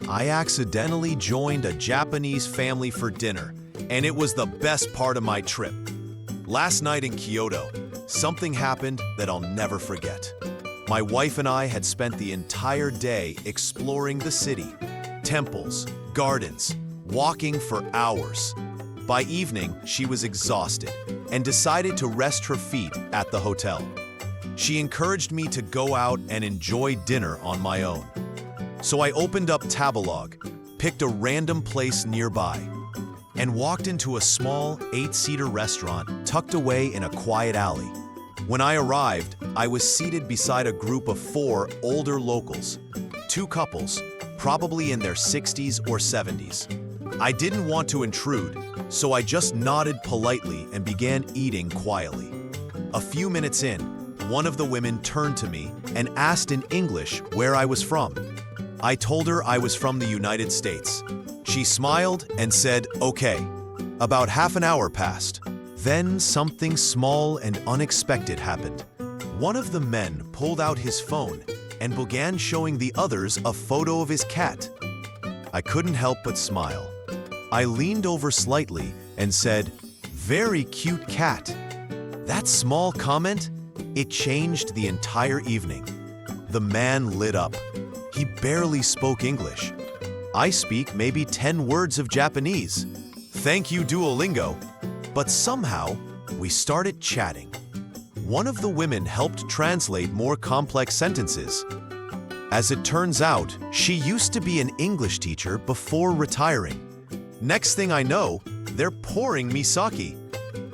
I accidentally joined a Japanese family for dinner, and it was the best part of my trip. Last night in Kyoto, something happened that I'll never forget. My wife and I had spent the entire day exploring the city, temples, gardens, walking for hours. By evening, she was exhausted and decided to rest her feet at the hotel. She encouraged me to go out and enjoy dinner on my own. So I opened up Tabelog, picked a random place nearby, and walked into a small 8-seater restaurant tucked away in a quiet alley. When I arrived, I was seated beside a group of 4 older locals, 2 couples, probably in their 60s or 70s. I didn't want to intrude, so I just nodded politely and began eating quietly. A few minutes in, one of the women turned to me and asked in English where I was from. I told her I was from the United States. She smiled and said, "Okay." About half an hour passed. Then something small and unexpected happened. One of the men pulled out his phone and began showing the others a photo of his cat. I couldn't help but smile. I leaned over slightly and said, "Very cute cat." That small comment, it changed the entire evening. The man lit up. He barely spoke English. I speak maybe 10 words of Japanese. Thank you, Duolingo. But somehow, we started chatting. One of the women helped translate more complex sentences. As it turns out, she used to be an English teacher before retiring. Next thing I know, they're pouring me sake.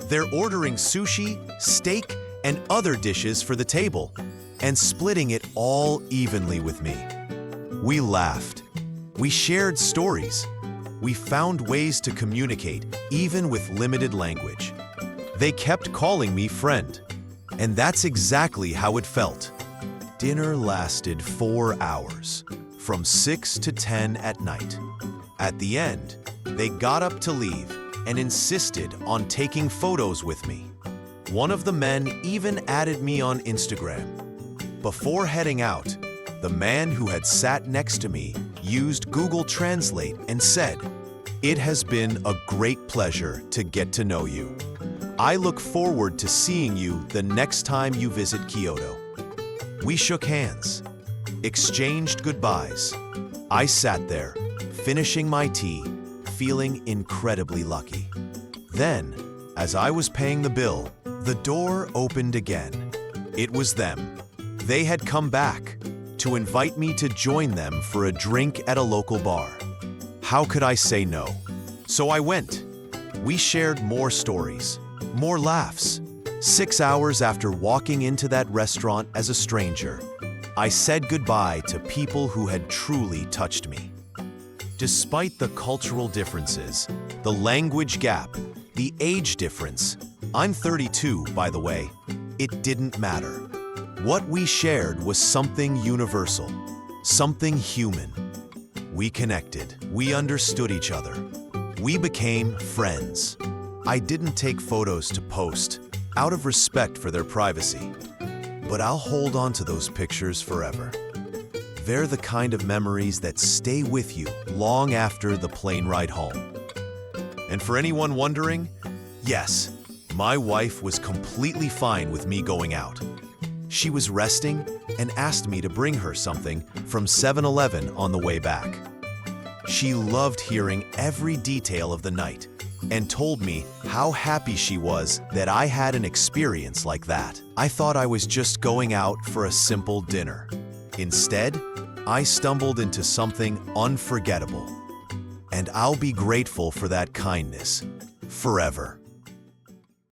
They're ordering sushi, steak, and other dishes for the table, and splitting it all evenly with me. We laughed. We shared stories. We found ways to communicate, even with limited language. They kept calling me friend, and that's exactly how it felt. Dinner lasted 4 hours, from 6 to 10 at night. At the end, they got up to leave and insisted on taking photos with me. One of the men even added me on Instagram. Before heading out, the man who had sat next to me used Google Translate and said, "It has been a great pleasure to get to know you. I look forward to seeing you the next time you visit Kyoto." We shook hands, exchanged goodbyes. I sat there, finishing my tea, feeling incredibly lucky. Then, as I was paying the bill, the door opened again. It was them. They had come back to invite me to join them for a drink at a local bar. How could I say no? So I went. We shared more stories, more laughs. 6 hours after walking into that restaurant as a stranger, I said goodbye to people who had truly touched me. Despite the cultural differences, the language gap, the age difference, I'm 32, by the way, it didn't matter. What we shared was something universal, something human. We connected, we understood each other. We became friends. I didn't take photos to post, out of respect for their privacy. But I'll hold on to those pictures forever. They're the kind of memories that stay with you long after the plane ride home. And for anyone wondering, yes, my wife was completely fine with me going out. She was resting and asked me to bring her something from 7-Eleven on the way back. She loved hearing every detail of the night and told me how happy she was that I had an experience like that. I thought I was just going out for a simple dinner. Instead, I stumbled into something unforgettable. And I'll be grateful for that kindness forever.